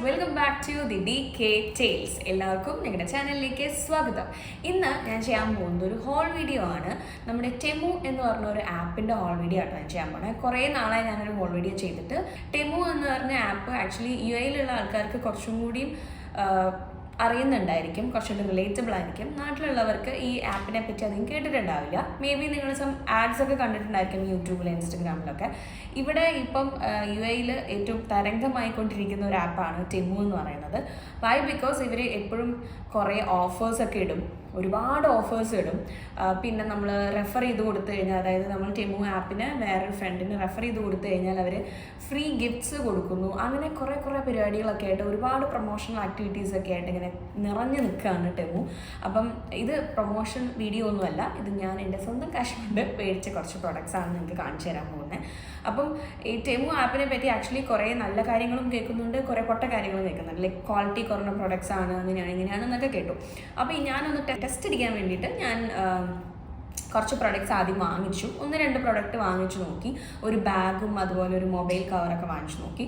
Welcome back to the DK Tales. എല്ലാവർക്കും ഞങ്ങളുടെ ചാനലിലേക്ക് സ്വാഗതം. ഇന്ന് ഞാൻ ചെയ്യാൻ പോകുന്നത് ഒരു ഹോൾ വീഡിയോ ആണ്. നമ്മുടെ ടെമു എന്ന് പറഞ്ഞ ഒരു ആപ്പിൻ്റെ ഹോൾ വീഡിയോ ആണ് ഞാൻ ചെയ്യാൻ പോകുന്നത്. കുറേ നാളായി ഞാനൊരു ഹോൾ വീഡിയോ ചെയ്തിട്ട്. ടെമു എന്ന് പറഞ്ഞ ആപ്പ് ആക്ച്വലി UAE-ലുള്ള ആൾക്കാർക്ക് കുറച്ചും കൂടിയും അറിയുന്നുണ്ടായിരിക്കും, കുറച്ചുകൂടി റിലേറ്റബിൾ ആയിരിക്കും. നാട്ടിലുള്ളവർക്ക് ഈ ആപ്പിനെ പറ്റി അധികം കേട്ടിട്ടുണ്ടാവില്ല. മേ ബി നിങ്ങൾ ആഡ്സ് ഒക്കെ കണ്ടിട്ടുണ്ടായിരിക്കും യൂട്യൂബിൽ, ഇൻസ്റ്റഗ്രാമിലൊക്കെ. ഇവിടെ ഇപ്പം UAE-ൽ ഏറ്റവും തരംഗമായിക്കൊണ്ടിരിക്കുന്ന ഒരു ആപ്പാണ് ടെമു എന്ന് പറയുന്നത്. വൈ? ബിക്കോസ് ഇവർ എപ്പോഴും കുറേ ഓഫേഴ്സൊക്കെ ഇടും, ഒരുപാട് ഓഫേഴ്സ് ഇടും. പിന്നെ നമ്മൾ റെഫർ ചെയ്ത് കൊടുത്തു കഴിഞ്ഞാൽ, അതായത് നമ്മൾ ടെമു ആപ്പിന് വേറൊരു ഫ്രണ്ടിന് റെഫർ ചെയ്ത് കൊടുത്തു കഴിഞ്ഞാൽ അവർ ഫ്രീ ഗിഫ്റ്റ്സ് കൊടുക്കുന്നു. അങ്ങനെ കുറേ പരിപാടികളൊക്കെ ആയിട്ട്, ഒരുപാട് പ്രൊമോഷണൽ ആക്ടിവിറ്റീസൊക്കെ ആയിട്ട് ഇങ്ങനെ നിറഞ്ഞു നിൽക്കുകയാണ് ടെമു. അപ്പം ഇത് പ്രൊമോഷൻ വീഡിയോ ഒന്നുമല്ല, ഇത് ഞാൻ എൻ്റെ സ്വന്തം കാശ് കൊണ്ട് മേടിച്ച കുറച്ച് പ്രൊഡക്ട്സാണ് നിങ്ങൾക്ക് കാണിച്ചു തരാൻ പോകുന്നത്. അപ്പം ഈ ടെമു ആപ്പിനെ പറ്റി ആക്ച്വലി കുറേ നല്ല കാര്യങ്ങളും കേൾക്കുന്നുണ്ട്, കുറേ പൊട്ട കാര്യങ്ങളും കേൾക്കുന്നുണ്ട്. ലൈക്ക് ക്വാളിറ്റി കുറഞ്ഞ പ്രൊഡക്ട്സ് ആണ്, അങ്ങനെയാണ് ഇങ്ങനെയാണെന്നൊക്കെ കേട്ടു. അപ്പോൾ ഞാനൊന്ന് ടെസ്റ്റ് അടിക്കാൻ വേണ്ടിയിട്ട് ഞാൻ കുറച്ച് പ്രൊഡക്ട്സ് ആദ്യം വാങ്ങിച്ചു. 1-2 പ്രൊഡക്റ്റ് വാങ്ങിച്ചു നോക്കി. ഒരു ബാഗും അതുപോലെ ഒരു മൊബൈൽ കവറൊക്കെ വാങ്ങിച്ചു നോക്കി,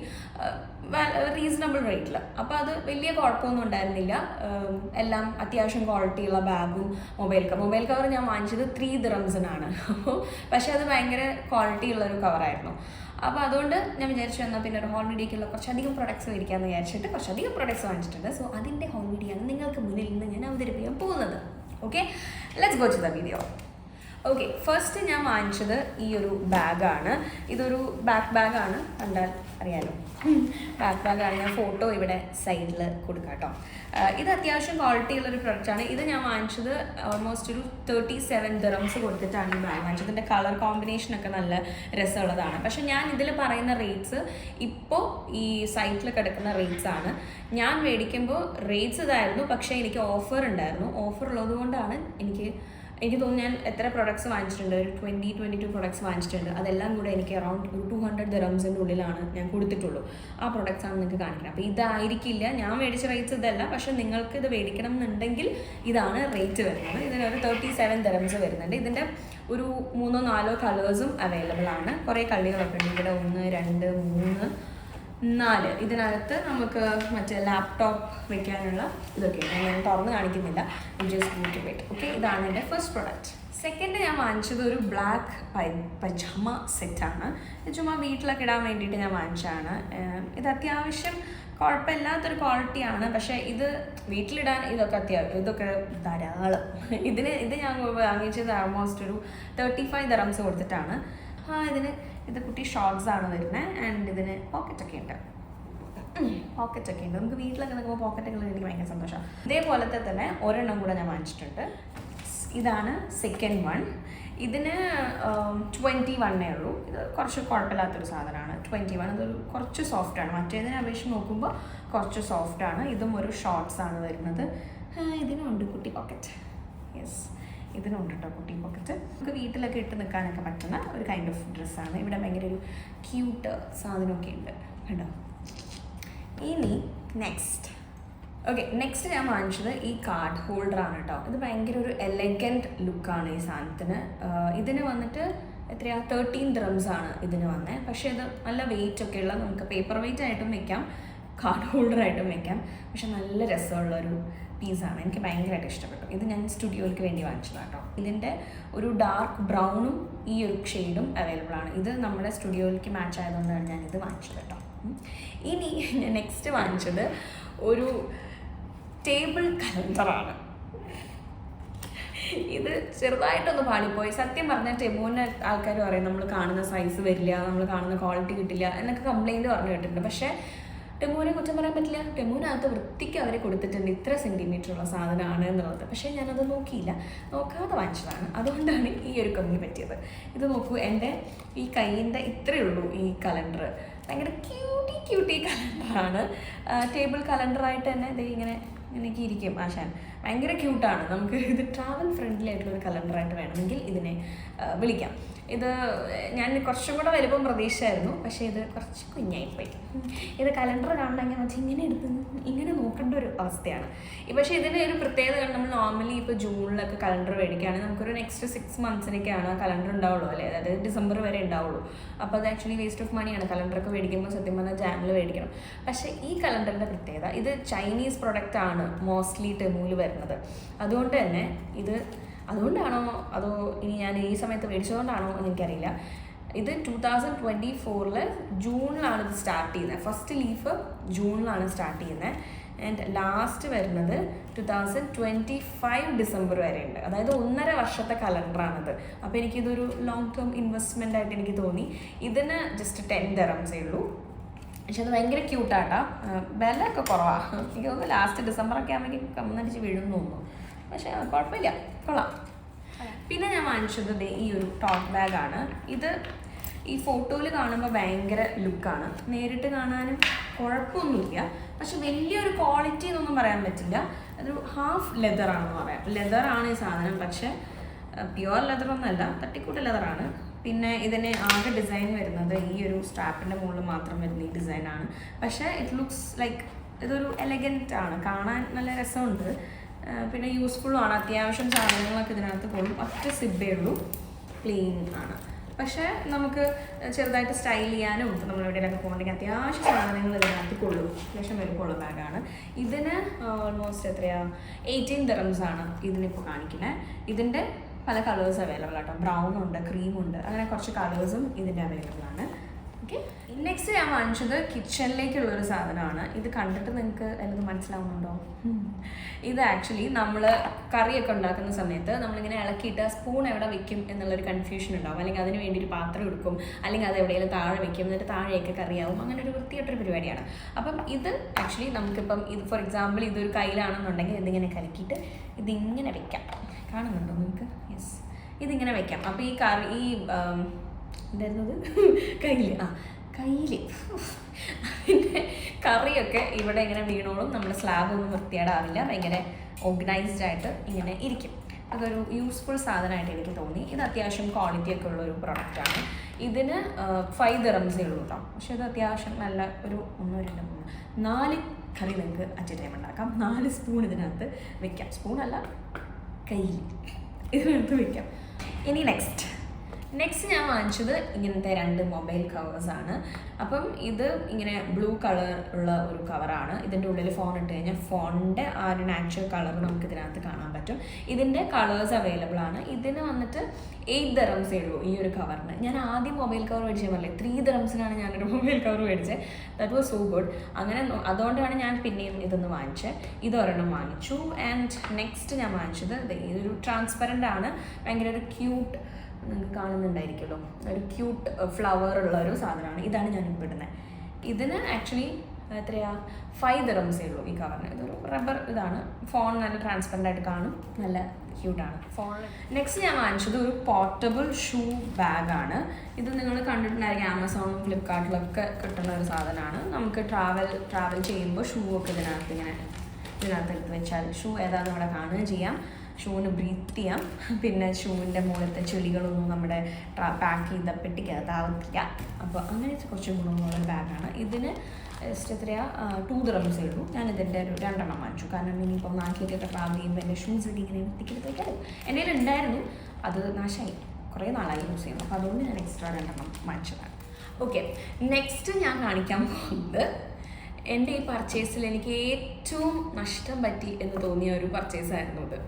റീസണബിൾ റേറ്റിൽ. അപ്പോൾ അത് വലിയ കുഴപ്പമൊന്നും ഉണ്ടായിരുന്നില്ല. എല്ലാം അത്യാവശ്യം ക്വാളിറ്റിയുള്ള ബാഗും മൊബൈൽ കവർ ഞാൻ വാങ്ങിച്ചത് 3 ദിറംസിനാണ്. പക്ഷേ അത് ഭയങ്കര ക്വാളിറ്റി ഉള്ളൊരു കവറായിരുന്നു. അപ്പോൾ അതുകൊണ്ട് ഞാൻ വിചാരിച്ചു എന്നാൽ പിന്നെ ഒരു ഹോൾ വീഡിയോക്കുള്ള കുറച്ചധികം പ്രൊഡക്ട്സ് മേടിക്കാമെന്ന് വിചാരിച്ചിട്ട് കുറച്ചധികം പ്രൊഡക്ട്സ് വാങ്ങിച്ചിട്ടുണ്ട്. സോ അതിൻ്റെ ഹോൾ വീഡിയോ ആണ് നിങ്ങൾക്ക് മുന്നിൽ നിന്ന് ഞാൻ അവതരിപ്പിക്കാൻ പോകുന്നത്. Okay, let's go to the video. Okay, first ഞാൻ വാങ്ങിച്ചത് ഈ ഒരു ബാഗാണ്. ഇതൊരു ബാഗാണ്, കണ്ടാൽ അറിയാലോ, ബാഗാണ്. ഞാൻ ഫോട്ടോ ഇവിടെ സൈഡിൽ കൊടുക്കാം കേട്ടോ. ഇത് അത്യാവശ്യം ക്വാളിറ്റി ഉള്ളൊരു പ്രൊഡക്റ്റാണ്. ഇത് ഞാൻ വാങ്ങിച്ചത് ഓൾമോസ്റ്റ് ഒരു 37 ദിറംസ് കൊടുത്തിട്ടാണ് ഈ ബാഗ് വാങ്ങിച്ചത്. ഇതിൻ്റെ കളർ കോമ്പിനേഷനൊക്കെ നല്ല രസമുള്ളതാണ്. പക്ഷേ ഞാൻ ഇതിൽ പറയുന്ന റേറ്റ്സ് ഇപ്പോൾ ഈ സൈറ്റിൽ കിടക്കുന്ന റേറ്റ്സ് ആണ്. ഞാൻ മേടിക്കുമ്പോൾ റേറ്റ്സ് ഇതായിരുന്നു, പക്ഷേ എനിക്ക് ഓഫർ ഉണ്ടായിരുന്നു. ഓഫർ ഉള്ളത് കൊണ്ടാണ് എനിക്ക് തോന്നുന്നു ഞാൻ എത്ര പ്രൊഡക്ട്സ് വാങ്ങിച്ചിട്ടുണ്ട്, ഒരു 22 പ്രൊഡക്ട്സ് വാങ്ങിച്ചിട്ടുണ്ട്. അതെല്ലാം കൂടെ എനിക്ക് അറൗണ്ട് ഒരു 200 ദിറംസിൻ്റെ ഉള്ളിലാണ് ഞാൻ കൊടുത്തിട്ടുള്ളൂ. ആ പ്രൊഡക്ട്സാണ് നിങ്ങൾക്ക് കാണിക്കുന്നത്. അപ്പോൾ ഇതായിരിക്കില്ല ഞാൻ മേടിച്ച റേറ്റ്സ്, ഇതല്ല. പക്ഷേ നിങ്ങൾക്ക് ഇത് മേടിക്കണം എന്നുണ്ടെങ്കിൽ ഇതാണ് റേറ്റ് വരുന്നത്. ഇതിനൊരു 37 ദിറംസ് വരുന്നുണ്ട്. ഇതിൻ്റെ ഒരു 3-4 കളേഴ്സും അവൈലബിൾ ആണ്. കുറേ കളറുകളൊക്കെ ഉണ്ട് ഇവിടെ. 1, 2, 3, 4. ഇതിനകത്ത് നമുക്ക് മറ്റേ ലാപ്ടോപ്പ് വെക്കാനുള്ള ഇതൊക്കെ ഞാൻ തുറന്ന് കാണിക്കുന്നില്ല. Just go to it. Okay, ഇതാണ് എൻ്റെ ഫസ്റ്റ് പ്രൊഡക്റ്റ്. സെക്കൻഡ് ഞാൻ വാങ്ങിച്ചത് ഒരു ബ്ലാക്ക് പജാമ സെറ്റാണ്. ഇത് ചുമ്മാ വീട്ടിലൊക്കെ ഇടാൻ വേണ്ടിയിട്ട് ഞാൻ വാങ്ങിച്ചതാണ്. ഇത് അത്യാവശ്യം കുഴപ്പമില്ലാത്തൊരു ക്വാളിറ്റിയാണ്. പക്ഷേ ഇത് വീട്ടിലിടാൻ ഇതൊക്കെ ധാരാളം. ഇത് ഞാൻ വാങ്ങിച്ചത് ഓൾമോസ്റ്റ് ഒരു 35 ദിറംസ് കൊടുത്തിട്ടാണ്. ഇത് കുട്ടി ഷോർട്ട്സ് ആണ് വരുന്നത്. ആൻഡ് ഇതിന് പോക്കറ്റൊക്കെ ഉണ്ട്. നമുക്ക് വീട്ടിലൊക്കെ നിൽക്കുമ്പോൾ പോക്കറ്റൊക്കെ എനിക്ക് ഭയങ്കര സന്തോഷമാണ്. ഇതേപോലത്തെ തന്നെ ഒരെണ്ണം കൂടെ ഞാൻ വാങ്ങിച്ചിട്ടുണ്ട്. ഇതാണ് സെക്കൻഡ് വൺ. ഇതിന് 21 ഉള്ളൂ. ഇത് കുറച്ച് കുഴപ്പമില്ലാത്തൊരു സാധനമാണ്. 21 ഇതൊരു കുറച്ച് സോഫ്റ്റാണ്. മറ്റേതിനെ അപേക്ഷിച്ച് നോക്കുമ്പോൾ കുറച്ച് സോഫ്റ്റാണ്. ഇതും ഒരു ഷോർട്ട്സ് ആണ് വരുന്നത്. ഇതിനുണ്ട് കുട്ടി പോക്കറ്റ്. യെസ്, ഇതിനുണ്ട് കേട്ടോ കുട്ടി പോക്കറ്റ്. നമുക്ക് വീട്ടിലൊക്കെ ഇട്ട് നിൽക്കാനൊക്കെ പറ്റുന്ന ഒരു കൈൻഡ് ഓഫ് ഡ്രസ്സാണ്. ഇവിടെ ഭയങ്കര ഒരു ക്യൂട്ട് സാധനമൊക്കെ ഉണ്ട് കേട്ടോ. ഇനി നെക്സ്റ്റ് ഞാൻ വാങ്ങിച്ചത് ഈ കാർഡ് ഹോൾഡറാണ് കേട്ടോ. ഇത് ഭയങ്കര ഒരു എലഗൻറ്റ് ലുക്കാണ് ഈ സാധനത്തിന്. ഇതിന് വന്നിട്ട് എത്രയാ 13 ദിറംസ് ആണ് ഇതിന് വന്നത്. പക്ഷേ ഇത് നല്ല വെയിറ്റ് ഒക്കെ ഉള്ള, നമുക്ക് പേപ്പർ വെയിറ്റ് ആയിട്ടും വെക്കാം, കാർഡ് ഹോൾഡറായിട്ടും വെക്കാം. പക്ഷെ നല്ല രസമുള്ളൊരു പീസാണ്. എനിക്ക് ഭയങ്കരമായിട്ട് ഇഷ്ടപ്പെട്ടു. ഇത് ഞാൻ സ്റ്റുഡിയോയിലേക്ക് വേണ്ടി വാങ്ങിച്ചതാണ് കേട്ടോ. ഇതിൻ്റെ ഒരു ഡാർക്ക് ബ്രൗണും ഈ ഒരു ഷെയ്ഡും അവൈലബിൾ ആണ്. ഇത് നമ്മുടെ സ്റ്റുഡിയോയിലേക്ക് മാച്ച് ആയതുകൊണ്ടാണ് ഞാൻ ഇത് വാങ്ങിച്ചത് കേട്ടോ. ഇനി ഞാൻ നെക്സ്റ്റ് വാങ്ങിച്ചത് ഒരു ടേബിൾ കലണ്ടറാണ്. ഇത് ചെറുതായിട്ടൊന്ന് പാളിപ്പോയി. സത്യം പറഞ്ഞാൽ ടെമുവിന് ആൾക്കാർ പറയും നമ്മൾ കാണുന്ന സൈസ് വരില്ല, നമ്മൾ കാണുന്ന ക്വാളിറ്റി കിട്ടില്ല എന്നൊക്കെ കംപ്ലൈൻറ്റ് പറഞ്ഞു കേട്ടിട്ടുണ്ട്. പക്ഷേ ടെമുവിനെ കുറ്റം പറയാൻ പറ്റില്ല. ടെമുവിനകത്ത് വൃത്തിക്ക് അവരെ കൊടുത്തിട്ടുണ്ട് ഇത്ര സെൻറ്റിമീറ്ററുള്ള സാധനമാണ് എന്നുള്ളത്. പക്ഷേ ഞാനത് നോക്കാതെ വാങ്ങിച്ചതാണ്. അതുകൊണ്ടാണ് ഈ ഒരു കമ്മി പറ്റിയത്. ഇത് നോക്കൂ, എൻ്റെ ഈ കയ്യിൻ്റെ ഇത്രയേ ഉള്ളൂ ഈ കലണ്ടർ. ഭയങ്കര ക്യൂട്ടി കലണ്ടറാണ്. ടേബിൾ കലണ്ടറായിട്ട് തന്നെ ഇത് ഇങ്ങനെയൊക്കെ ഇരിക്കും ആശാൻ. ഭയങ്കര ക്യൂട്ടാണ്. നമുക്ക് ഇത് ട്രാവൽ ഫ്രണ്ട്ലി ആയിട്ടുള്ളൊരു കലണ്ടറായിട്ട് വേണമെങ്കിൽ ഇതിനെ വിളിക്കാം. ഇത് ഞാൻ കുറച്ചും കൂടെ വലുപ്പം പ്രതീക്ഷയായിരുന്നു, പക്ഷേ ഇത് കുറച്ച് കുഞ്ഞായിപ്പോയി. ഇത് കലണ്ടർ കാണണമെങ്കിൽ വെച്ചാൽ ഇങ്ങനെ എടുത്ത് ഇങ്ങനെ നോക്കേണ്ട ഒരു അവസ്ഥയാണ്. പക്ഷേ ഇതിൻ്റെ ഒരു പ്രത്യേകത നമ്മൾ നോർമലി ഇപ്പോൾ ജൂണിലൊക്കെ കലണ്ടർ മേടിക്കുകയാണെങ്കിൽ നമുക്കൊരു നെക്സ്റ്റ് 6 മന്ത്സിനൊക്കെയാണ് കലണ്ടർ ഉണ്ടാവുള്ളൂ അല്ലേ, അതായത് ഡിസംബർ വരെ ഉണ്ടാവുള്ളൂ. അപ്പോൾ അത് ആക്ച്വലി വേസ്റ്റ് ഓഫ് മണിയാണ്. കലണ്ടറൊക്കെ മേടിക്കുമ്പോൾ സത്യം പറഞ്ഞാൽ ജാനിൽ മേടിക്കണം. പക്ഷേ ഈ കലണ്ടറിൻ്റെ പ്രത്യേകത ഇത് ചൈനീസ് പ്രൊഡക്റ്റ് ആണ് മോസ്റ്റ്ലി ടെമൂല് വരുന്നത്. അതുകൊണ്ട് തന്നെ അതുകൊണ്ടാണോ അതോ ഇനി ഞാൻ ഈ സമയത്ത് മേടിച്ചതുകൊണ്ടാണോ എന്ന് എനിക്കറിയില്ല. ഇത് 2024 ജൂണിലാണ് ഇത് സ്റ്റാർട്ട് ചെയ്യുന്നത്. ഫസ്റ്റ് ലീഫ് ജൂണിലാണ് സ്റ്റാർട്ട് ചെയ്യുന്നത്. ആൻഡ് ലാസ്റ്റ് വരുന്നത് 2025 ഡിസംബർ വരെ ഉണ്ട്. അതായത് 1.5 വർഷത്തെ കലണ്ടറാണിത്. അപ്പോൾ എനിക്കിതൊരു ലോങ് ടേം ഇൻവെസ്റ്റ്മെൻ്റ് ആയിട്ട് എനിക്ക് തോന്നി. ഇതിന് ജസ്റ്റ് 10 dirhams ഉള്ളൂ. പക്ഷെ അത് ഭയങ്കര ക്യൂട്ടാട്ടാ. വിലയൊക്കെ കുറവാണ്. എനിക്ക് തോന്നുന്നു ലാസ്റ്റ് ഡിസംബറൊക്കെ ആകുമ്പോൾ കമ്മന്നടിച്ച് വീഴുമെന്ന് തോന്നുന്നു. പക്ഷേ കുഴപ്പമില്ല, കൊള്ളാം. പിന്നെ ഞാൻ വാങ്ങിച്ചത് ഈ ഒരു ടോട്ട് ബാഗാണ്. ഇത് ഈ ഫോട്ടോയിൽ കാണുമ്പോൾ ഭയങ്കര ലുക്കാണ്, നേരിട്ട് കാണാനും കുഴപ്പമൊന്നുമില്ല. പക്ഷെ വലിയൊരു ക്വാളിറ്റി എന്നൊന്നും പറയാൻ പറ്റില്ല. അതൊരു ഹാഫ് ലെതറാണെന്ന് പറയാം. ലെതറാണ് ഈ സാധനം, പക്ഷെ പ്യുവർ ലെതറൊന്നുമല്ല, തട്ടിക്കൂട്ട് ലെതറാണ്. പിന്നെ ഇതിന് ആകെ ഡിസൈൻ വരുന്നത് ഈ ഒരു സ്ട്രാപ്പിൻ്റെ മുകളിൽ മാത്രം വരുന്ന ഈ ഡിസൈനാണ്. പക്ഷേ ഇറ്റ് ലുക്സ് ലൈക്ക് ഇതൊരു എലഗൻറ്റ് ആണ്, കാണാൻ നല്ല രസമുണ്ട്. പിന്നെ യൂസ്ഫുള്ളും ആണ്. അത്യാവശ്യം സാധനങ്ങളൊക്കെ ഇതിനകത്ത് കൊള്ളും. ഒറ്റ സിബ്ബേ ഉള്ളൂ, ക്ലീൻ ആണ്. പക്ഷേ നമുക്ക് ചെറുതായിട്ട് സ്റ്റൈൽ ചെയ്യാനും നമ്മൾ എവിടെയൊക്കെ പോകണമെങ്കിൽ അത്യാവശ്യം സാധനങ്ങൾ ഇതിനകത്ത് കൊള്ളും. അത്യാവശ്യം വലുപ്പമുള്ള ബാഗാണ്. ഇതിന് ഓൾമോസ്റ്റ് എത്രയാണ് 18 dirhams ആണ് ഇതിനിപ്പോൾ കാണിക്കുന്നത്. ഇതിൻ്റെ പല കളേഴ്സ് അവൈലബിൾ ആട്ടോ. ബ്രൗൺ ഉണ്ട്, ക്രീമുണ്ട്, അങ്ങനെ കുറച്ച് കളേഴ്സും ഇതിൻ്റെ അവൈലബിൾ ആണ്. ഓക്കെ, നെക്സ്റ്റ് ഞാൻ വാങ്ങിച്ചത് കിച്ചണിലേക്കുള്ളൊരു സാധനമാണ്. ഇത് കണ്ടിട്ട് നിങ്ങൾക്ക് വല്ലതും മനസ്സിലാവുന്നുണ്ടോ? ഇത് ആക്ച്വലി നമ്മൾ കറിയൊക്കെ ഉണ്ടാക്കുന്ന സമയത്ത് നമ്മളിങ്ങനെ ഇളക്കിയിട്ട് സ്പൂൺ എവിടെ വെക്കും എന്നുള്ളൊരു കൺഫ്യൂഷൻ ഉണ്ടാവും. അല്ലെങ്കിൽ അതിന് വേണ്ടി ഒരു പാത്രം എടുക്കും, അല്ലെങ്കിൽ അത് എവിടെയെങ്കിലും താഴെ വെക്കും, എന്നിട്ട് താഴെയൊക്കെ കറിയാവും. അങ്ങനെ ഒരു വൃത്തിയായിട്ടൊരു പരിപാടിയാണ്. അപ്പം ഇത് ആക്ച്വലി നമുക്കിപ്പം ഇത് ഫോർ എക്സാമ്പിൾ ഇതൊരു കയ്യിലാണെന്നുണ്ടെങ്കിൽ ഇതിങ്ങനെ കലക്കിയിട്ട് ഇതിങ്ങനെ വെക്കാം. കാണുന്നുണ്ടോ നിങ്ങൾക്ക്? യെസ്, ഇതിങ്ങനെ വെക്കാം. അപ്പോൾ ഈ കറി എന്തായിരുന്നത് കയ്യിൽ അതിൻ്റെ കറിയൊക്കെ ഇവിടെ ഇങ്ങനെ വീണോളും. നമ്മുടെ സ്ലാബൊന്നും വൃത്തിയേടാവില്ല, ഭയങ്കര ഓർഗനൈസ്ഡ് ആയിട്ട് ഇങ്ങനെ ഇരിക്കും. അതൊരു യൂസ്ഫുൾ സാധനമായിട്ട് എനിക്ക് തോന്നി. ഇത് അത്യാവശ്യം ക്വാളിറ്റി ഒക്കെ ഉള്ളൊരു പ്രൊഡക്റ്റാണ്. ഇതിന് 5 dirhams ഉള്ളൂ കേട്ടോ. പക്ഷെ ഇത് അത്യാവശ്യം നല്ല ഒരു 1 2 3 4 കറി നിങ്ങൾക്ക് അറ്റ് ടൈം ഉണ്ടാക്കാം. 4 സ്പൂൺ ഇതിനകത്ത് വെക്കാം. സ്പൂണല്ല, കയ്യിൽ ഇതിനകത്ത് വെക്കാം. ഇനി നെക്സ്റ്റ് ഞാൻ വാങ്ങിച്ചത് ഇങ്ങനത്തെ 2 മൊബൈൽ കവേഴ്സാണ്. അപ്പം ഇത് ഇങ്ങനെ ബ്ലൂ കളർ ഉള്ള ഒരു കവറാണ്. ഇതിൻ്റെ ഉള്ളിൽ ഫോൺ ഇട്ട് കഴിഞ്ഞാൽ ഫോണിൻ്റെ ആ ഒരു നാച്ചുറൽ കളർ നമുക്ക് ഇതിനകത്ത് കാണാൻ പറ്റും. ഇതിൻ്റെ കളേഴ്സ് അവൈലബിൾ ആണ്. ഇതിന് വന്നിട്ട് 8 dirhams ഉള്ളൂ ഈ ഒരു കവറിന്. ഞാൻ ആദ്യം മൊബൈൽ കവർ മേടിച്ചത് പറഞ്ഞില്ലേ, 3 dirhamsനാണ് ഞാനൊരു മൊബൈൽ കവർ മേടിച്ചത്. That was so good. അങ്ങനെ അതുകൊണ്ടാണ് ഞാൻ പിന്നെയും ഇതൊന്ന് വാങ്ങിച്ചത്. ഇതൊരെണ്ണം വാങ്ങിച്ചു. ആൻഡ് നെക്സ്റ്റ് ഞാൻ വാങ്ങിച്ചത് ഇതൊരു ട്രാൻസ്പെറൻ്റ് ആണ്. ഭയങ്കര ഒരു ക്യൂട്ട്, നിങ്ങൾക്ക് കാണുന്നുണ്ടായിരിക്കുമല്ലോ, ഒരു ക്യൂട്ട് ഫ്ലവർ ഉള്ള ഒരു സാധനമാണ്. ഇതാണ് ഞാനിപ്പോൾ ഇടുന്നത്. ഇതിന് ആക്ച്വലി എത്രയാ 5 dirhams ഉള്ളൂ ഈ കവറിന്. ഇതൊരു റബ്ബർ ഇതാണ്. ഫോൺ നല്ല ട്രാൻസ്പെറൻ്റ് ആയിട്ട് കാണും, നല്ല ക്യൂട്ടാണ് ഫോൺ. നെക്സ്റ്റ് ഞാൻ വാങ്ങിച്ചത് ഒരു പോർട്ടബിൾ ഷൂ ബാഗാണ്. ഇത് നിങ്ങൾ കണ്ടിട്ടുണ്ടായിരിക്കും, ആമസോണും ഫ്ലിപ്കാർട്ടിലൊക്കെ കിട്ടുന്ന ഒരു സാധനമാണ്. നമുക്ക് ട്രാവൽ ചെയ്യുമ്പോൾ ഷൂ ഒക്കെ ഇതിനകത്ത് എടുത്ത് വെച്ചാൽ ഷൂ ഏതാണെന്ന് ഇവിടെ കാണുകയും ചെയ്യാം. ഷൂവിന് ബ്രീത്ത് ചെയ്യാം. പിന്നെ ഷൂവിൻ്റെ മുകളിലത്തെ ചെളികളൊന്നും നമ്മുടെ പാക്ക് ചെയ്ത പെട്ടിക്കകത്താവത്തില്ല. അപ്പോൾ അങ്ങനെ കുറച്ച് ഗുണങ്ങളുള്ള ബാഗാണ്. ഇതിന് ജസ്റ്റ് എത്രയാ 2 dirhams ഉള്ളൂ. ഞാനിതിൻ്റെ ഒരു 2 എണ്ണം വാങ്ങിച്ചു. കാരണം ഇനിയിപ്പോൾ നാട്ടിലേക്കൊക്കെ ട്രാവൽ ചെയ്യുമ്പോൾ എൻ്റെ ഷൂസൊക്കെ ഇങ്ങനെ വൃത്തിക്കെടുത്ത് വയ്ക്കാമല്ലോ. എൻ്റെ കയ്യിൽ ഉണ്ടായിരുന്നു, അത് നാശമായി, കുറേ നാളായി യൂസ് ചെയ്യുന്നു. അപ്പോൾ അതുകൊണ്ട് ഞാൻ എക്സ്ട്രാ 2 എണ്ണം വാങ്ങിച്ചതാണ്. ഓക്കെ, നെക്സ്റ്റ് ഞാൻ കാണിക്കാൻ പോകുന്നത് എൻ്റെ ഈ പർച്ചേസിൽ എനിക്ക് ഏറ്റവും നഷ്ടം പറ്റി എന്ന് തോന്നിയ ഒരു പർച്ചേസായിരുന്നു ഇത്.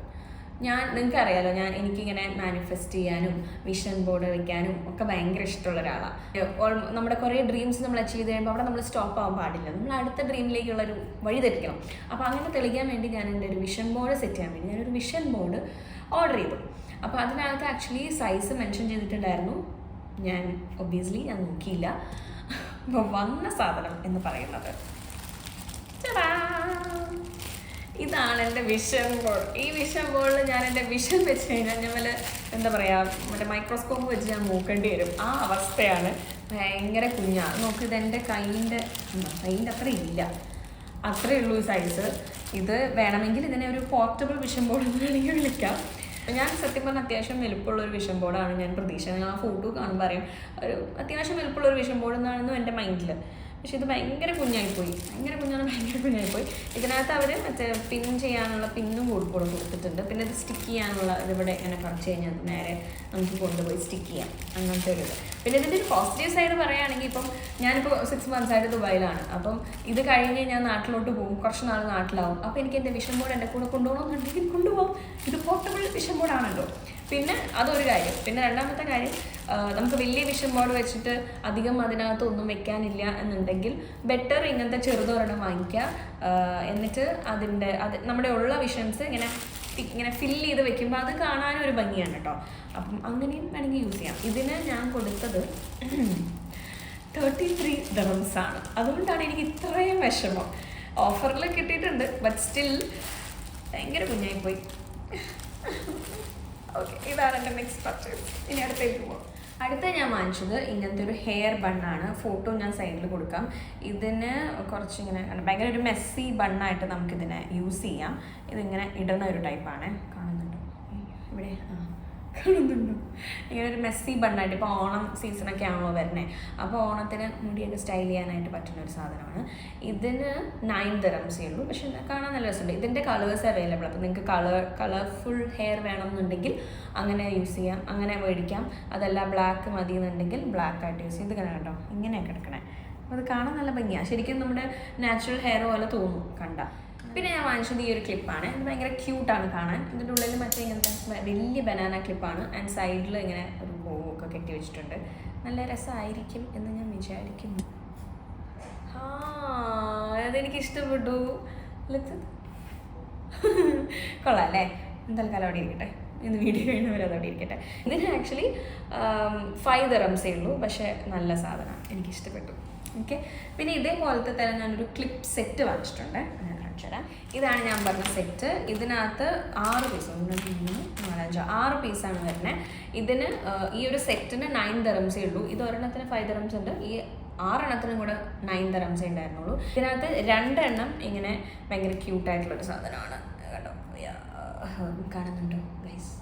നിങ്ങൾക്കറിയാലോ, എനിക്കിങ്ങനെ മാനിഫെസ്റ്റ് ചെയ്യാനും വിഷൻ ബോർഡ് വയ്ക്കാനും ഒക്കെ ഭയങ്കര ഇഷ്ടമുള്ള ഒരാളാണ്. നമ്മുടെ കുറേ ഡ്രീംസ് നമ്മൾ അച്ചീവ് ചെയ്ത് കഴിയുമ്പോൾ അവിടെ നമ്മൾ സ്റ്റോപ്പ് ആവാൻ പാടില്ല. നമ്മൾ അടുത്ത ഡ്രീമിലേക്കുള്ളൊരു വഴി തെളിക്കണം. അപ്പോൾ അങ്ങനെ തെളിയിക്കാൻ വേണ്ടി ഞാൻ എൻ്റെ ഒരു വിഷൻ ബോർഡ് സെറ്റ് ചെയ്യാൻ വേണ്ടി ഞാനൊരു വിഷൻ ബോർഡ് ഓർഡർ ചെയ്തു. അപ്പോൾ അതിനകത്ത് ആക്ച്വലി സൈസ് മെൻഷൻ ചെയ്തിട്ടുണ്ടായിരുന്നു. ഞാൻ ഒബ്വിയസ്ലി നോക്കിയില്ല. അപ്പോൾ വന്ന സാധനം എന്ന് പറയുന്നത് ഇതാണ് എൻ്റെ വിഷൻ ബോർഡ്. ഈ വിഷൻ ബോർഡിൽ ഞാൻ എൻ്റെ വിഷൻ വെച്ച് കഴിഞ്ഞാൽ ഞാൻ എന്താ പറയുക, മറ്റേ മൈക്രോസ്കോപ്പ് വെച്ച് ഞാൻ നോക്കേണ്ടി വരും. ആ അവസ്ഥയാണ്. ഭയങ്കര കുഞ്ഞാണ്. നോക്ക്, ഇതെൻ്റെ കയ്യിൻ്റെ അത്ര ഇല്ല, അത്രയേ ഉള്ളൂ ഈ സൈസ്. ഇത് വേണമെങ്കിൽ ഇതിനെ ഒരു പോർട്ടബിൾ വിഷൻ ബോർഡ് എന്ന് വേണമെങ്കിൽ വിളിക്കാം. ഞാൻ സത്യം പറഞ്ഞാൽ അത്യാവശ്യം വലുപ്പമുള്ളൊരു വിഷൻ ബോർഡാണ് ഞാൻ പ്രതീക്ഷിച്ചത്. ഞാൻ ആ ഫോട്ടോ കാണുമ്പോൾ അറിയാം ഒരു അത്യാവശ്യം വലുപ്പമുള്ളൊരു വിഷൻ ബോർഡ് എന്നാണെന്നും എൻ്റെ മൈൻഡിൽ. പക്ഷെ ഇത് ഭയങ്കര കുഞ്ഞായിപ്പോയി, ഭയങ്കര കുഞ്ഞായിപ്പോയി. ഇതിനകത്ത് അവർ മറ്റേ പിൻ ചെയ്യാനുള്ള പിന്നും കൊടുത്തിട്ടുണ്ട്. പിന്നെ ഇത് സ്റ്റിക്ക് ചെയ്യാനുള്ള ഇതിവിടെ ഇങ്ങനെ കുറച്ച് കഴിഞ്ഞാൽ നേരെ നമുക്ക് കൊണ്ടുപോയി സ്റ്റിക്ക് ചെയ്യാം, അങ്ങനത്തെ ഒരു ഇത്. പിന്നെ ഇതിൻ്റെ ഒരു പോസിറ്റീവ് സൈഡ് പറയുകയാണെങ്കിൽ ഇപ്പം ഞാനിപ്പോൾ 6 months ആയിട്ട് ദുബായിലാണ്. അപ്പം ഇത് കഴിഞ്ഞ് ഞാൻ നാട്ടിലോട്ട് പോകും, കുറച്ച് നാൾ നാട്ടിലാവും. അപ്പോൾ എനിക്ക് എൻ്റെ വിഷൻ ബോർഡ് എൻ്റെ കൂടെ കൊണ്ടുപോകണമെന്നുണ്ടെങ്കിൽ കൊണ്ടുപോകും. ഇത് പോർട്ടബിൾ വിഷൻ ബോർഡാണല്ലോ. പിന്നെ അതൊരു കാര്യം. പിന്നെ രണ്ടാമത്തെ കാര്യം, നമുക്ക് വലിയ വിഷൻ ബോർഡ് വെച്ചിട്ട് അധികം അതിനകത്ത് ഒന്നും വെക്കാനില്ല എന്നുണ്ടെങ്കിൽ ബെറ്റർ ഇങ്ങനത്തെ ചെറുതൊരെണ്ണം വാങ്ങിക്കുക. എന്നിട്ട് നമ്മുടെ ഉള്ള വിഷൻസ് ഇങ്ങനെ ഫില്ല് ചെയ്ത് വെക്കുമ്പോൾ അത് കാണാനും ഒരു ഭംഗിയാണ് കേട്ടോ. അപ്പം അങ്ങനെയും വേണമെങ്കിൽ യൂസ് ചെയ്യാം. ഇതിന് ഞാൻ കൊടുത്തത് 33 dirhams ആണ്. അതുകൊണ്ടാണ് എനിക്ക് ഇത്രയും വിഷമം. ഓഫറിൽ കിട്ടിയിട്ടുണ്ട്, ബട്ട് സ്റ്റിൽ ഭയങ്കര കുഞ്ഞായിപ്പോയി. ഓക്കെ, ഇതാണ് എൻ്റെ നെക്സ്റ്റ് പർച്ചേസ്. ഇനി അടുത്തേക്ക് പോകാം. അടുത്ത ഞാൻ വാങ്ങിച്ചത് ഇങ്ങനത്തെ ഒരു ഹെയർ ബണ്ണാണ്. ഫോട്ടോ ഞാൻ സൈഡിൽ കൊടുക്കാം. ഇതിന് കുറച്ചിങ്ങനെ ഭയങ്കര ഒരു മെസ്സി ബണ്ണായിട്ട് നമുക്കിതിനെ യൂസ് ചെയ്യാം. ഇതിങ്ങനെ ഇടുന്ന ഒരു ടൈപ്പാണ്. കാണുന്നുണ്ടോ ഇവിടെ? കാണുന്നുണ്ടോ? ഇങ്ങനെ ഒരു മെസ്സി ബണ്ണായിട്ട്. ഇപ്പോൾ ഓണം സീസണൊക്കെ ആണല്ലോ വരുന്നത്. അപ്പോൾ ഓണത്തിന് മുടിയൊക്കെ സ്റ്റൈൽ ചെയ്യാനായിട്ട് പറ്റുന്ന ഒരു സാധനമാണ്. ഇതിന് 9 dirhams ഉള്ളൂ. പക്ഷെ കാണാൻ നല്ല രസമുണ്ട്. ഇതിൻ്റെ കളേഴ്സ് അവൈലബിൾ. അപ്പോൾ നിങ്ങൾക്ക് കളർഫുൾ ഹെയർ വേണമെന്നുണ്ടെങ്കിൽ അങ്ങനെ യൂസ് ചെയ്യാം, അങ്ങനെ മേടിക്കാം. അതല്ല ബ്ലാക്ക് മതി എന്നുണ്ടെങ്കിൽ ബ്ലാക്ക് ആയിട്ട് യൂസ് ചെയ്യും. ഇത് കണ്ടോ ഇങ്ങനെയൊക്കെ എടുക്കണേ. അപ്പോൾ അത് കാണാൻ നല്ല ഭംഗിയാണ്. ശരിക്കും നമ്മുടെ നാച്ചുറൽ ഹെയർ പോലെ തോന്നും കണ്ട. പിന്നെ ഞാൻ വാങ്ങിച്ചത് ഈ ഒരു ക്ലിപ്പാണ്. ഇത് ഭയങ്കര ക്യൂട്ടാണ് കാണാൻ. ഇതിൻ്റെ ഉള്ളിൽ മറ്റേ ഇങ്ങനത്തെ വലിയ ബനാന ക്ലിപ്പാണ്. ആൻഡ് സൈഡിൽ ഇങ്ങനെ ഒരു ബോവൊക്കെ കെട്ടി വെച്ചിട്ടുണ്ട്. നല്ല രസമായിരിക്കും എന്ന് ഞാൻ വിചാരിക്കുന്നു. അതെനിക്ക് ഇഷ്ടപ്പെട്ടു. കൊള്ളാം അല്ലേ? എന്തായാലും അവിടെ ഇരിക്കട്ടെ, ഇന്ന് വീഡിയോ കഴിയുന്നവർ അതവിടെ ഇരിക്കട്ടെ. ഇതിന് ആക്ച്വലി 5 dirhams ഉള്ളൂ. പക്ഷേ നല്ല സാധനമാണ്, എനിക്കിഷ്ടപ്പെട്ടു. ഓക്കെ, പിന്നെ ഇതേപോലത്തെ തന്നെ ഞാനൊരു ക്ലിപ്പ് സെറ്റ് വാങ്ങിച്ചിട്ടുണ്ട്. ഞാൻ കാണിച്ചു തരാം. ഇതാണ് ഞാൻ പറഞ്ഞ സെറ്റ്. ഇതിനകത്ത് 6 പീസ്, 1 2 3 4 5 6 പീസാണ് വരുന്നത്. ഇതിന് ഈ ഒരു സെറ്റിന് 9 dirhams ഉള്ളൂ. ഇത് ഒരെണ്ണത്തിന് 5 dirhams ഉണ്ട്. ഈ 6 എണ്ണത്തിനും കൂടെ 9 dirhams ഉണ്ടായിരുന്നുള്ളൂ. ഇതിനകത്ത് 2 എണ്ണം ഇങ്ങനെ ഭയങ്കര ക്യൂട്ടായിട്ടുള്ളൊരു സാധനമാണ് കേട്ടോ. കാണുന്നുണ്ടോ ഗൈസ്?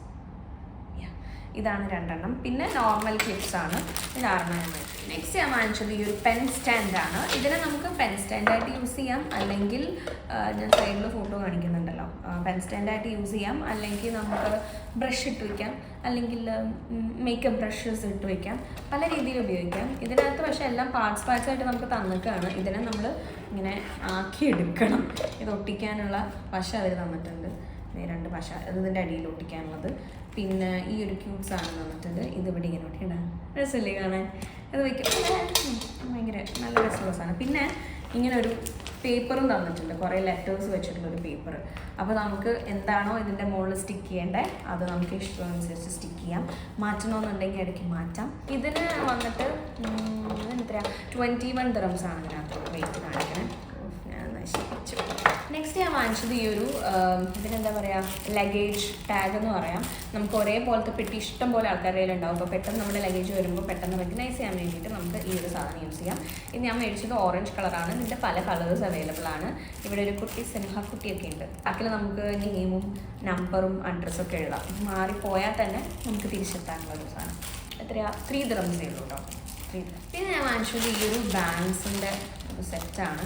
ഇതാണ് 2 എണ്ണം. പിന്നെ നോർമൽ ക്ലിപ്സ് ആണ്. ഇത് 6 എണ്ണം. നെക്സ്റ്റ് ഞാൻ വാങ്ങിച്ചത് ഈ ഒരു പെൻ സ്റ്റാൻഡാണ്. ഇതിനെ നമുക്ക് പെൻ സ്റ്റാൻഡായിട്ട് യൂസ് ചെയ്യാം, അല്ലെങ്കിൽ ഞാൻ സൈഡിൽ ഫോട്ടോ കാണിക്കുന്നുണ്ടല്ലോ, പെൻ സ്റ്റാൻഡായിട്ട് യൂസ് ചെയ്യാം. അല്ലെങ്കിൽ നമുക്ക് ബ്രഷ് ഇട്ട് വയ്ക്കാം, അല്ലെങ്കിൽ മേക്കപ്പ് ബ്രഷസ് ഇട്ട് വയ്ക്കാം. പല രീതിയിൽ ഉപയോഗിക്കാം. ഇതിനകത്ത് പക്ഷേ എല്ലാം പാർട്സ് ആയിട്ട് നമുക്ക് തന്നിട്ടാണ്. ഇതിനെ നമ്മൾ ഇങ്ങനെ ആക്കിയെടുക്കണം. ഇത് ഒട്ടിക്കാനുള്ള പശ അവർ തന്നിട്ടുണ്ട്. 2 പശ, അത് ഇതിൻ്റെ അടിയിൽ ഒട്ടിക്കാനുള്ളത്. പിന്നെ ഈ ഒരു ക്യൂട്ട് സാധനം തന്നിട്ടുണ്ട്. ഇത് ഇവിടെ ഇങ്ങനെ ഒട്ടിയിടാൻ രസമല്ലേ കാണാൻ? അത് വയ്ക്കും, ഭയങ്കര നല്ല രസമുള്ള സാധനം. പിന്നെ ഇങ്ങനെ ഒരു പേപ്പറും തന്നിട്ടുണ്ട്, കുറേ ലെറ്റേഴ്സ് വെച്ചിട്ടുള്ളൊരു പേപ്പർ. അപ്പോൾ നമുക്ക് എന്താണോ ഇതിൻ്റെ മുകളിൽ സ്റ്റിക്ക് ചെയ്യേണ്ടത് അത് നമുക്ക് ഇഷ്ടമനുസരിച്ച് സ്റ്റിക്ക് ചെയ്യാം. മാറ്റണമെന്നുണ്ടെങ്കിൽ ഇടയ്ക്ക് മാറ്റാം. ഇതിന് വന്നിട്ട് എത്രയാണ് 21 dirhams ആണ് ഇതിനകത്ത് വെയിറ്റ് കാണിക്കണേ. നശിപ്പിച്ചു. നെക്സ്റ്റ് ഞാൻ വാങ്ങിച്ചത് ഈ ഒരു ഇതിനെന്താ പറയുക, ലഗേജ് ടാഗ് എന്ന് പറയാം. നമുക്ക് ഒരേപോലത്തെ പെട്ടി ഇഷ്ടം പോലെ ആൾക്കാരുടെ കയ്യിലുണ്ടാവും. അപ്പോൾ പെട്ടെന്ന് നമ്മുടെ ലഗേജ് വരുമ്പോൾ പെട്ടെന്ന് റെക്കഗ്നൈസ് ചെയ്യാൻ വേണ്ടിയിട്ട് നമുക്ക് ഈ ഒരു സാധനം യൂസ് ചെയ്യാം. ഇത് ഞാൻ മേടിച്ചത് ഓറഞ്ച് കളറാണ്. ഇതിൻ്റെ പല കളേഴ്സ് അവൈലബിൾ ആണ്. ഇവിടെ ഒരു കുട്ടി സിംഹക്കുട്ടിയൊക്കെ ഉണ്ട്. അതിൽ നമുക്ക് നെയിമും നമ്പറും അഡ്രസ്സൊക്കെ എഴുതാം. മാറിപ്പോയാൽ തന്നെ നമുക്ക് തിരിച്ചെത്താനുള്ള ഒരു സാധനം. എത്രയാ 3 dirhams ഉള്ളൂ കേട്ടോ. 3. പിന്നെ ഞാൻ വാങ്ങിച്ചത് ഈ ഒരു ബാങ്ക്സിൻ്റെ ഒരു സെറ്റാണ്.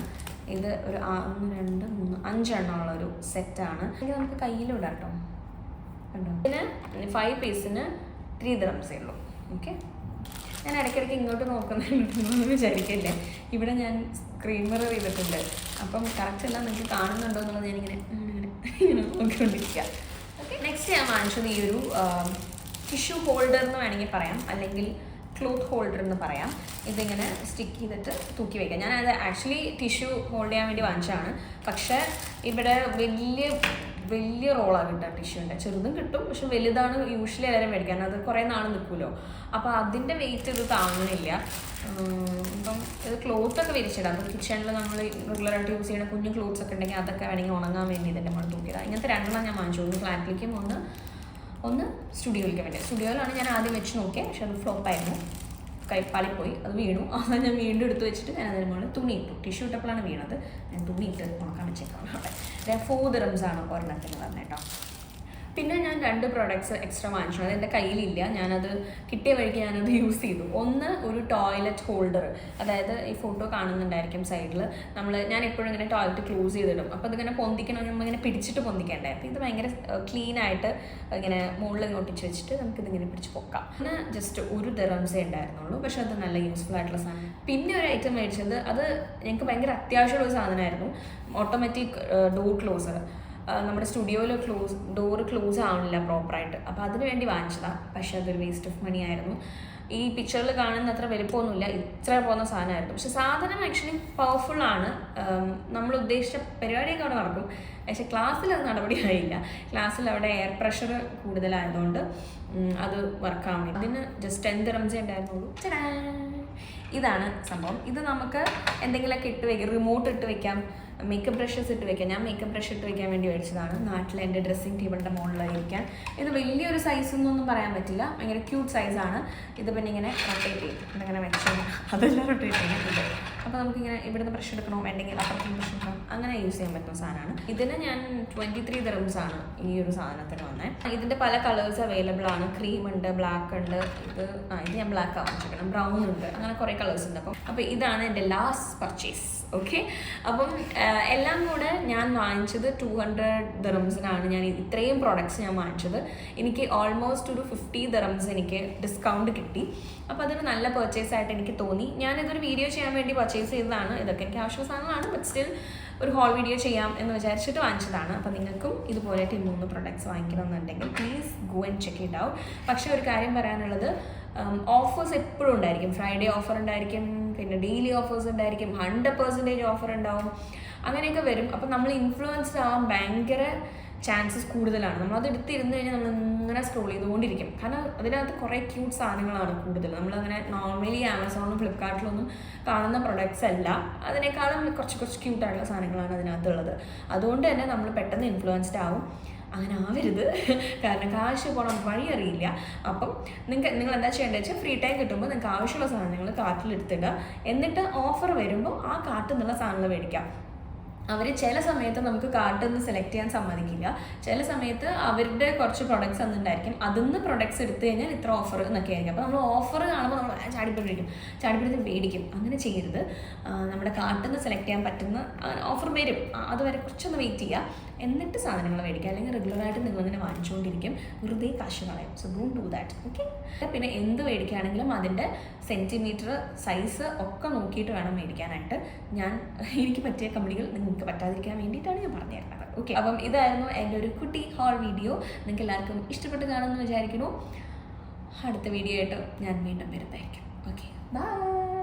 ഇത് ഒരു 1 2 3 5 എണ്ണമുള്ളൊരു സെറ്റാണ്. ഇത് നമുക്ക് കയ്യിലിടാം കേട്ടോ, കണ്ടോ. പിന്നെ 5 പീസിന് 3 dirhams ഉള്ളൂ. ഓക്കെ, ഞാൻ ഇടയ്ക്കിടയ്ക്ക് ഇങ്ങോട്ട് നോക്കുന്നുണ്ടെന്ന് വിചാരിക്കില്ലേ. ഇവിടെ ഞാൻ സ്ക്രീൻ മിറർ ചെയ്തിട്ടുണ്ട്. അപ്പം കറക്റ്റ് എല്ലാം നിങ്ങൾക്ക് കാണുന്നുണ്ടോ എന്നുള്ളത് ഞാനിങ്ങനെ ഇങ്ങനെ നോക്കിക്കൊണ്ടിരിക്കുക. ഓക്കെ, നെക്സ്റ്റ് ഞാൻ വാങ്ങിച്ചത് ഈ ഒരു ടിഷ്യൂ ഹോൾഡർ എന്ന് വേണമെങ്കിൽ പറയാം, അല്ലെങ്കിൽ ക്ലോത്ത് ഹോൾഡർ എന്ന് പറയാം. ഇതിങ്ങനെ സ്റ്റിക്ക് ചെയ്തിട്ട് തൂക്കി വയ്ക്കാം. ഞാനത് ആക്ച്വലി ടിഷ്യൂ ഹോൾഡ് ചെയ്യാൻ വേണ്ടി വാങ്ങിച്ചതാണ്. പക്ഷേ ഇവിടെ വലിയ റോളാണ് കിട്ടുക ടിഷ്യൂൻ്റെ. ചെറുതും കിട്ടും, പക്ഷെ വലുതാണ് യൂഷ്വലി എല്ലാവരും മേടിക്കാൻ. അത് കുറേ നാൾ നിൽക്കുമല്ലോ. അപ്പോൾ അതിൻ്റെ വെയിറ്റ് ഇത് താങ്ങുന്നില്ല. ഇപ്പം ഇത് ക്ലോത്തൊക്കെ വിരിച്ചിടാം. അപ്പോൾ കിച്ചണിൽ നമ്മൾ റെഗുലറായിട്ട് യൂസ് ചെയ്യുന്ന കുഞ്ഞു ക്ലോത്ത്സ് ഒക്കെ ഉണ്ടെങ്കിൽ അതൊക്കെ വേണമെങ്കിൽ ഉണങ്ങാൻ വേണ്ടി ഇതിൻ്റെ മുകളിൽ തൂക്കിയതാണ്. ഇങ്ങനത്തെ 2 എണ്ണം ഞാൻ വാങ്ങിച്ചു. ഒന്ന് ഫ്ലാറ്റിലേക്കും ഒന്ന് സ്റ്റുഡിയോയിലേക്ക് വേണ്ടി. സ്റ്റുഡിയോയിലാണ് ഞാൻ ആദ്യം വെച്ച് നോക്കിയത്, പക്ഷെ അത് ഫ്ലോപ്പായിരുന്നു, പാളിപ്പോയി, അത് വീണു. അതാണ് ഞാൻ വീണ്ടും എടുത്ത് വെച്ചിട്ട് ഞാൻ അതിന് മുകളിൽ തുണി ഇട്ടു. ടിഷ്യൂ ഇട്ടപ്പോഴാണ് വീണത്. ഞാൻ തുണി ഇട്ട് ഉണക്കാൻ വെച്ചേക്കാം. അവിടെ 4 dirhams ആണ് ഒരെണ്ണത്തിന് പറഞ്ഞത് കേട്ടോ. പിന്നെ ഞാൻ 2 പ്രോഡക്ട്സ് എക്സ്ട്രാ വാങ്ങിച്ചു. അത് എൻ്റെ കയ്യിലില്ല, ഞാനത് കിട്ടിയ വഴിക്ക് ഞാനത് യൂസ് ചെയ്തു. ഒന്ന് ഒരു ടോയ്ലറ്റ് ഹോൾഡർ, അതായത് ഈ ഫോട്ടോ കാണുന്നുണ്ടായിരിക്കും സൈഡിൽ ഞാൻ എപ്പോഴും ഇങ്ങനെ ടോയ്ലറ്റ് ക്ലോസ് ചെയ്തിടും. അപ്പോൾ അതിങ്ങനെ പൊന്തിക്കണം, ഇങ്ങനെ പിടിച്ചിട്ട് പൊന്തിക്കണ്ടേ. അപ്പോൾ ഇത് ഭയങ്കര ക്ലീൻ ആയിട്ട് ഇങ്ങനെ മുകളിൽ ഒട്ടിച്ച് വെച്ചിട്ട് നമുക്കിതിങ്ങനെ പിടിച്ച് പൊക്കാം. പിന്നെ ജസ്റ്റ് ഒരു ദിറംസേ ഉണ്ടായിരുന്നുള്ളൂ, പക്ഷെ അത് നല്ല യൂസ്ഫുൾ ആയിട്ടുള്ള സാധനം. പിന്നെ ഒരു ഐറ്റം മേടിച്ചത്, അത് ഞങ്ങൾക്ക് ഭയങ്കര അത്യാവശ്യമുള്ള ഒരു സാധനമായിരുന്നു, ഓട്ടോമാറ്റിക് ഡോർ ക്ലോസർ. നമ്മുടെ സ്റ്റുഡിയോയിൽ ഡോറ് ക്ലോസ് ആവണില്ല പ്രോപ്പറായിട്ട്, അപ്പോൾ അതിന് വേണ്ടി വാങ്ങിച്ചതാണ്. പക്ഷേ അതൊരു വേസ്റ്റ് ഓഫ് മണി ആയിരുന്നു. ഈ പിക്ചറിൽ കാണുന്ന അത്ര വലുപ്പമൊന്നുമില്ല, ഇത്ര പോകുന്ന സാധനമായിരുന്നു. പക്ഷെ സാധനം ആക്ച്വലി പവർഫുള്ളാണ്, നമ്മൾ ഉദ്ദേശിച്ച പരിപാടിയൊക്കെ അവിടെ നടക്കും. പക്ഷെ ക്ലാസ്സിൽ അത് നടപടിയായില്ല. ക്ലാസ്സിൽ അവിടെ എയർ പ്രഷർ കൂടുതലായതുകൊണ്ട് അത് വർക്കാവുന്നില്ല. അതിന് ജസ്റ്റ് 10 ദിറംസേ ഉണ്ടായിരുന്നുള്ളൂ. ഇതാണ് സംഭവം. ഇത് നമുക്ക് എന്തെങ്കിലുമൊക്കെ ഇട്ട് വയ്ക്കാം, റിമോട്ട് ഇട്ട് വയ്ക്കാം, മേക്കപ്പ് ബ്രഷസ് ഇട്ട് വയ്ക്കാം. ഞാൻ മേക്കപ്പ് ബ്രഷ് ഇട്ട് വയ്ക്കാൻ വേണ്ടി മേടിച്ചതാണ്, നാട്ടിൽ എൻ്റെ ഡ്രസ്സിങ് ടേബിളിൻ്റെ മുകളിലായിരിക്കാൻ. ഇത് വലിയൊരു സൈസൊന്നും പറയാൻ പറ്റില്ല, ഭയങ്കര ക്യൂട്ട് സൈസാണ്. ഇത് പിന്നെ ഇങ്ങനെ റൊട്ടേറ്റ് ചെയ്യും, ഇതിങ്ങനെ വെച്ചാൽ അതെല്ലാം റൊട്ടേറ്റ് ചെയ്തിട്ടുണ്ട്. അപ്പോൾ നമുക്കിങ്ങനെ ഇവിടുന്ന് ബ്രഷ് എടുക്കണോ, വേണ്ടെങ്കിൽ അപ്പുറത്തുനിന്ന് ബ്രഷ് എടുക്കണം, അങ്ങനെ യൂസ് ചെയ്യാൻ പറ്റുന്ന സാധനമാണ്. ഇതിന് ഞാൻ 23 ദിറംസാണ് ഈ ഒരു സാധനത്തിന് വന്നത്. ഇതിൻ്റെ പല കളേഴ്സ് അവൈലബിൾ ആണ്. ക്രീം ഉണ്ട്, ബ്ലാക്ക് ഉണ്ട്, ഇത് ഞാൻ ബ്ലാക്ക് വാങ്ങിച്ചിരിക്കണം, ബ്രൗൺ ഉണ്ട്, അങ്ങനെ കുറേ കളേഴ്സ് ഉണ്ട്. അപ്പോൾ ഇതാണ് എൻ്റെ ലാസ്റ്റ് പർച്ചേസ്. ഓക്കെ, അപ്പം എല്ലാം കൂടെ ഞാൻ വാങ്ങിച്ചത് 200 ദിറംസിനാണ്. ഞാൻ ഇത്രയും പ്രോഡക്റ്റ്സ് ഞാൻ വാങ്ങിച്ചത്. എനിക്ക് ഓൾമോസ്റ്റ് ഒരു 50 ദിറംസ് എനിക്ക് ഡിസ്കൗണ്ട് കിട്ടി. അപ്പോൾ അതൊരു നല്ല പർച്ചേസ് ആയിട്ട് എനിക്ക് തോന്നി. ഞാനിതൊരു വീഡിയോ ചെയ്യാൻ വേണ്ടി പർച്ചേസ് ചെയ്തതാണ്. ഇതൊക്കെ എനിക്ക് ആവശ്യമുള്ള സാധനമാണ്, ബട്ട് സ്റ്റിൽ ഒരു ഹോൾ വീഡിയോ ചെയ്യാം എന്ന് വിചാരിച്ചിട്ട് വാങ്ങിച്ചതാണ്. അപ്പോൾ നിങ്ങൾക്കും ഇതുപോലെ 3 പ്രൊഡക്ട്സ് വാങ്ങിക്കണമെന്നുണ്ടെങ്കിൽ please go and check it out. പക്ഷേ ഒരു കാര്യം പറയാനുള്ളത്, ഓഫേഴ്സ് എപ്പോഴും ഉണ്ടായിരിക്കും. ഫ്രൈഡേ ഓഫർ ഉണ്ടായിരിക്കും, പിന്നെ ഡെയിലി ഓഫേഴ്സ് ഉണ്ടായിരിക്കും, 100% ഓഫർ ഉണ്ടാവും, അങ്ങനെയൊക്കെ വരും. അപ്പം നമ്മൾ ഇൻഫ്ലുവൻസ്ഡ് ആവാൻ ഭയങ്കര ചാൻസസ് കൂടുതലാണ്. നമ്മളത് എടുത്തിരുന്ന് കഴിഞ്ഞാൽ നമ്മൾ ഇങ്ങനെ സ്ക്രോൾ ചെയ്തുകൊണ്ടിരിക്കും. കാരണം അതിനകത്ത് കുറേ ക്യൂട്ട് സാധനങ്ങളാണ് കൂടുതൽ. നമ്മളങ്ങനെ നോർമലി ആമസോണിലും ഫ്ലിപ്കാർട്ടിലൊന്നും കാണുന്ന പ്രൊഡക്ട്സ് അല്ല, അതിനേക്കാളും കുറച്ച് ക്യൂട്ടായിട്ടുള്ള സാധനങ്ങളാണ് അതിനകത്തുള്ളത്. അതുകൊണ്ട് തന്നെ നമ്മൾ പെട്ടെന്ന് ഇൻഫ്ലുവൻസ്ഡ് ആവും. അങ്ങനെ ആവരുത്, കാരണം കാശ് പോകണം വഴി അറിയില്ല. അപ്പം നിങ്ങൾ എന്താ ചെയ്യേണ്ടത് വെച്ചാൽ, ഫ്രീ ടൈം കിട്ടുമ്പോൾ നിങ്ങൾക്ക് ആവശ്യമുള്ള സാധനങ്ങൾ കാർട്ടിലെടുത്തിടുക. എന്നിട്ട് ഓഫർ വരുമ്പോൾ ആ കാർട്ടിൽ നിന്നുള്ള സാധനങ്ങൾ മേടിക്കാം. അവർ ചില സമയത്ത് നമുക്ക് കാർട്ടിൽ നിന്ന് സെലക്ട് ചെയ്യാൻ സമ്മതിക്കില്ല. ചില സമയത്ത് അവരുടെ കുറച്ച് പ്രൊഡക്ട്സ് അന്നുണ്ടായിരിക്കും, അതിന്ന് പ്രൊഡക്ട്സ് എടുത്തു കഴിഞ്ഞാൽ ഇത്ര ഓഫർ എന്നൊക്കെ ആയിരിക്കും. അപ്പോൾ നമ്മൾ ഓഫർ കാണുമ്പോൾ നമ്മൾ ചാടിപ്പിടിച്ച് മേടിക്കും. അങ്ങനെ ചെയ്യരുത്. നമ്മുടെ കാർട്ടിൽ നിന്ന് സെലക്ട് ചെയ്യാൻ പറ്റുന്ന ഓഫർ വരും, അതുവരെ കുറച്ചൊന്ന് വെയിറ്റ് ചെയ്യുക, എന്നിട്ട് സാധനങ്ങൾ മേടിക്കുക. അല്ലെങ്കിൽ റെഗുലറായിട്ട് നിങ്ങളിങ്ങനെ വാങ്ങിച്ചുകൊണ്ടിരിക്കും, വെറുതെ കാശ് കളയും. So don't do that. Okay, പിന്നെ എന്ത് മേടിക്കുകയാണെങ്കിലും അതിൻ്റെ സെൻറ്റിമീറ്റർ സൈസ് ഒക്കെ നോക്കിയിട്ട് വേണം മേടിക്കാനായിട്ട്. എനിക്ക് പറ്റിയ കമ്പനികൾ നിങ്ങൾക്ക് പറ്റാതിരിക്കാൻ വേണ്ടിയിട്ടാണ് ഞാൻ പറഞ്ഞു തരുന്നത്. ഓക്കെ, അപ്പം ഇതായിരുന്നു എൻ്റെ ഒരു കുട്ടി ഹോൾ വീഡിയോ. നിങ്ങൾക്ക് എല്ലാവർക്കും ഇഷ്ടപ്പെട്ട് കാണുമെന്ന് വിചാരിക്കുന്നു. അടുത്ത വീഡിയോ ആയിട്ട് ഞാൻ വീണ്ടും വരുന്നതായിരിക്കും. Okay, by.